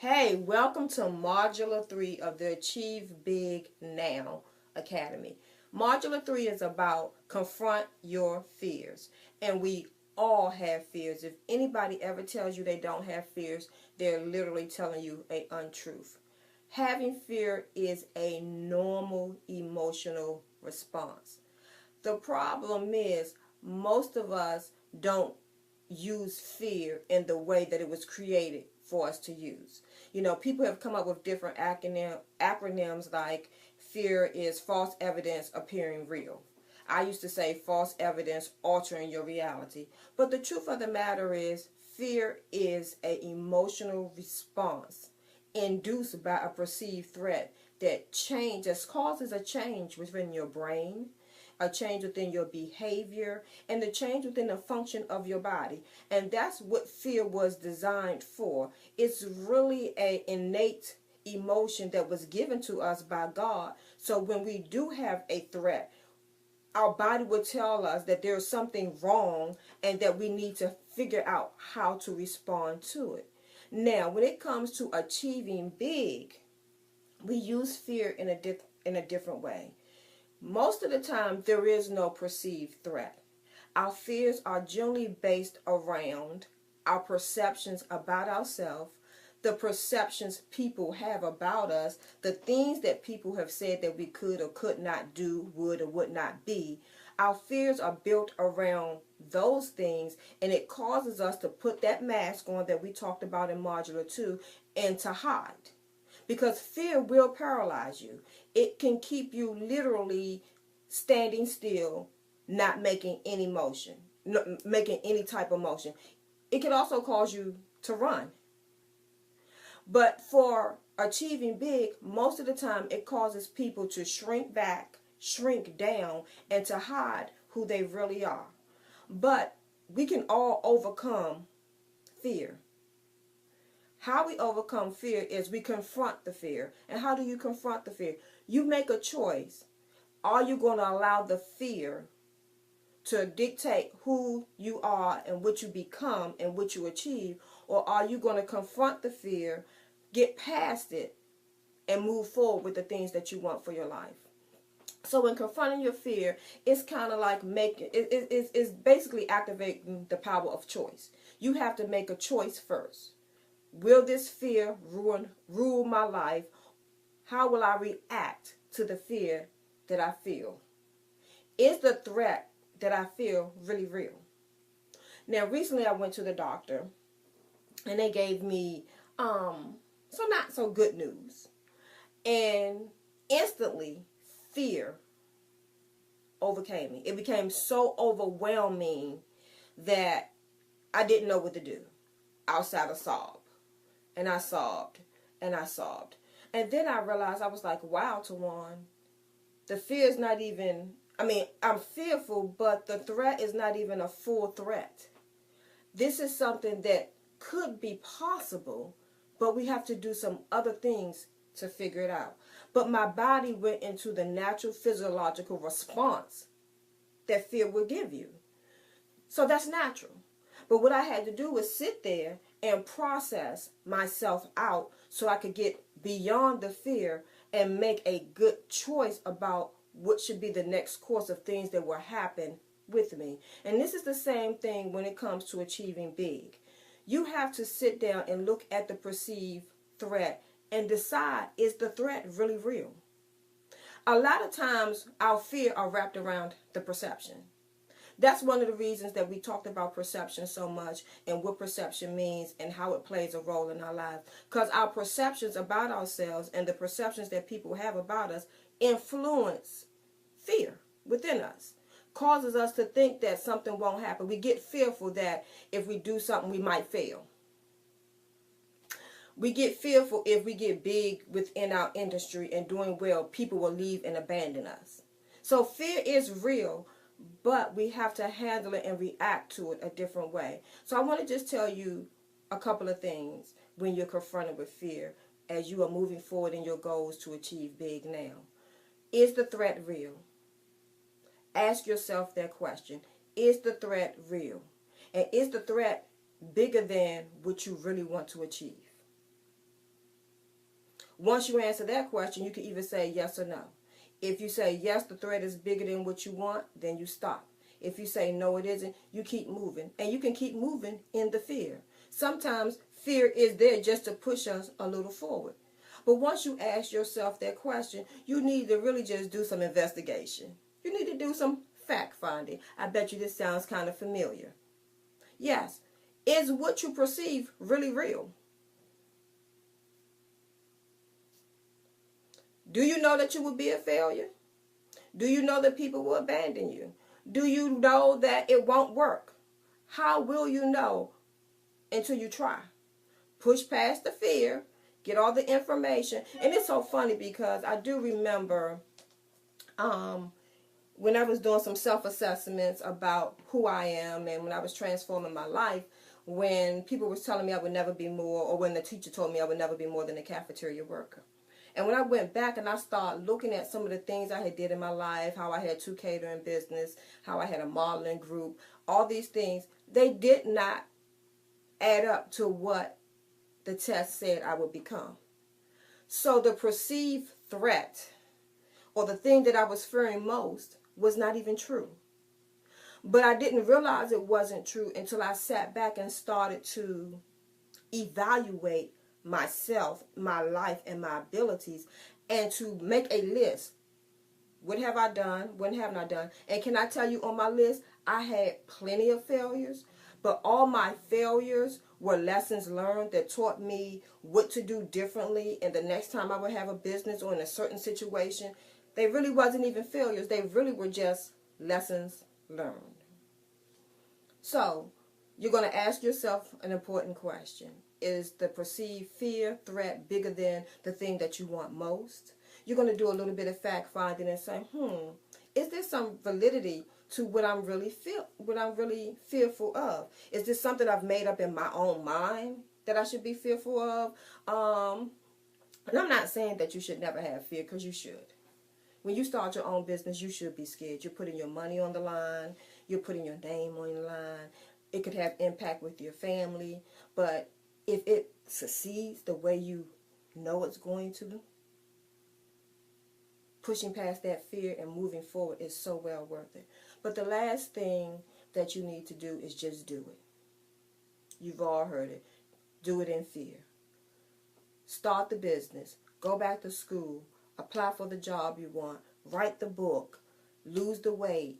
Hey, welcome to Modular 3 of the Achieve Big Now Academy. Modular 3 is about confront your fears. And we all have fears. If anybody ever tells you they don't have fears, they're literally telling you an untruth. Having fear is a normal emotional response. The problem is most of us don't use fear in the way that it was created for us to use. You know, people have come up with different acronyms like fear is false evidence appearing real. I used to say false evidence altering your reality. But the truth of the matter is fear is an emotional response induced by a perceived threat that causes a change within your brain, a change within your behavior, and the change within the function of your body. And that's what fear was designed for. It's really an innate emotion that was given to us by God. So when we do have a threat, our body will tell us that there's something wrong and that we need to figure out how to respond to it. Now, when it comes to achieving big, we use fear in a different way. Most of the time, there is no perceived threat. Our fears are generally based around our perceptions about ourselves, the perceptions people have about us, the things that people have said that we could or could not do, would or would not be. Our fears are built around those things, and it causes us to put that mask on that we talked about in Modular 2 and to hide. Because fear will paralyze you. It can keep you literally standing still, not making any motion, making any type of motion. It can also cause you to run. But for achieving big, most of the time it causes people to shrink back, shrink down, and to hide who they really are. But we can all overcome fear. How we overcome fear is we confront the fear. And how do you confront the fear? You make a choice. Are you going to allow the fear to dictate who you are and what you become and what you achieve? Or are you going to confront the fear, get past it, and move forward with the things that you want for your life? So when confronting your fear, it's kind of like it's basically activating the power of choice. You have to make a choice first. Will this fear rule my life? How will I react to the fear that I feel? Is the threat that I feel really real? Now, recently I went to the doctor and they gave me some not so good news. And instantly, fear overcame me. It became so overwhelming that I didn't know what to do outside of sob. And I sobbed, and I sobbed. And then I realized, I was like, wow, Tawan, the fear is not even, I'm fearful, but the threat is not even a full threat. This is something that could be possible, but we have to do some other things to figure it out. But my body went into the natural physiological response that fear will give you. So that's natural. But what I had to do was sit there and process myself out so I could get beyond the fear and make a good choice about what should be the next course of things that will happen with me. And this is the same thing when it comes to achieving big. You have to sit down and look at the perceived threat and decide, is the threat really real? A lot of times our fear are wrapped around the perception. That's one of the reasons that we talked about perception so much and what perception means and how it plays a role in our lives. Because our perceptions about ourselves and the perceptions that people have about us influence fear within us. Causes us to think that something won't happen. We get fearful that if we do something, we might fail. We get fearful if we get big within our industry and doing well, people will leave and abandon us. So fear is real, but we have to handle it and react to it a different way. So I want to just tell you a couple of things when you're confronted with fear as you are moving forward in your goals to achieve big now. Is the threat real? Ask yourself that question. Is the threat real? And is the threat bigger than what you really want to achieve? Once you answer that question, you can either say yes or no. If you say yes, the threat is bigger than what you want, then you stop. If you say no, it isn't, you keep moving. And you can keep moving in the fear. Sometimes fear is there just to push us a little forward. But once you ask yourself that question, you need to really just do some investigation. You need to do some fact finding. I bet you this sounds kind of familiar. Yes. Is what you perceive really real? Do you know that you will be a failure? Do you know that people will abandon you? Do you know that it won't work? How will you know until you try? Push past the fear, get all the information. And it's so funny because I do remember when I was doing some self-assessments about who I am and when I was transforming my life, when people were telling me I would never be more, or when the teacher told me I would never be more than a cafeteria worker. And when I went back and I started looking at some of the things I had did in my life, how I had 2 catering business, how I had a modeling group, all these things, they did not add up to what the test said I would become. So the perceived threat, or the thing that I was fearing most, was not even true. But I didn't realize it wasn't true until I sat back and started to evaluate myself, my life, and my abilities, and to make a list. What have I done? What haven't I done? And can I tell you, on my list, I had plenty of failures, but all my failures were lessons learned that taught me what to do differently. And the next time I would have a business or in a certain situation, they really wasn't even failures. They really were just lessons learned. So, you're going to ask yourself an important question. Is the perceived fear, threat bigger than the thing that you want most? You're going to do a little bit of fact finding and say, is there some validity to what I'm really fearful of? Is this something I've made up in my own mind that I should be fearful of? And I'm not saying that you should never have fear, because you should. When you start your own business, you should be scared. You're putting your money on the line. You're putting your name on the line. It could have impact with your family. But if it succeeds the way you know it's going to, pushing past that fear and moving forward is so well worth it. But the last thing that you need to do is just do it. You've all heard it. Do it in fear. Start the business. Go back to school. Apply for the job you want. Write the book. Lose the weight.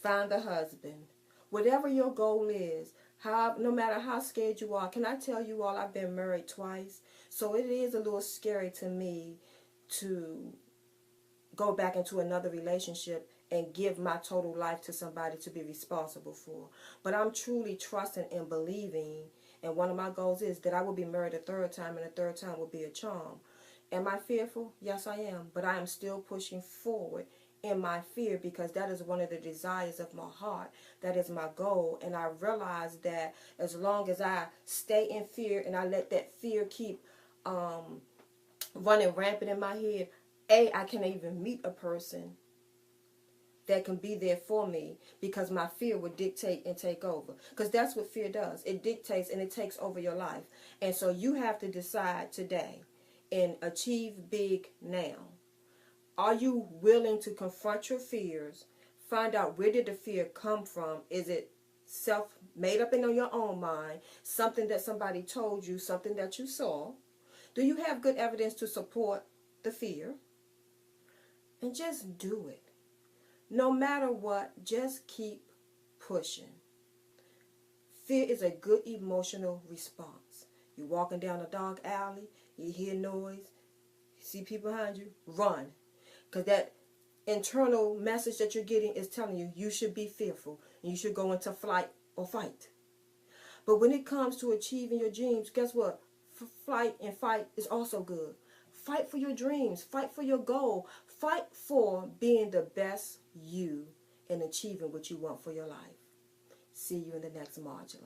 Find a husband. Whatever your goal is, no matter how scared you are. Can I tell you all, I've been married twice. So it is a little scary to me to go back into another relationship and give my total life to somebody to be responsible for. But I'm truly trusting and believing, and one of my goals is that I will be married a 3rd time, and the 3rd time will be a charm. Am I fearful? Yes, I am. But I am still pushing forward in my fear, because that is one of the desires of my heart. That is my goal. And I realize that as long as I stay in fear and I let that fear keep running rampant in my head, I can't even meet a person that can be there for me, because my fear would dictate and take over. Because that's what fear does. It dictates and it takes over your life. And so you have to decide today and achieve big now. Are you willing to confront your fears? Find out, where did the fear come from? Is it made up in your own mind? Something that somebody told you? Something that you saw? Do you have good evidence to support the fear? And just do it. No matter what, just keep pushing. Fear is a good emotional response. You're walking down a dark alley, you hear noise, you see people behind you, run. Because that internal message that you're getting is telling you you should be fearful and you should go into flight or fight. But when it comes to achieving your dreams, guess what? Flight and fight is also good. Fight for your dreams. Fight for your goal. Fight for being the best you and achieving what you want for your life. See you in the next module.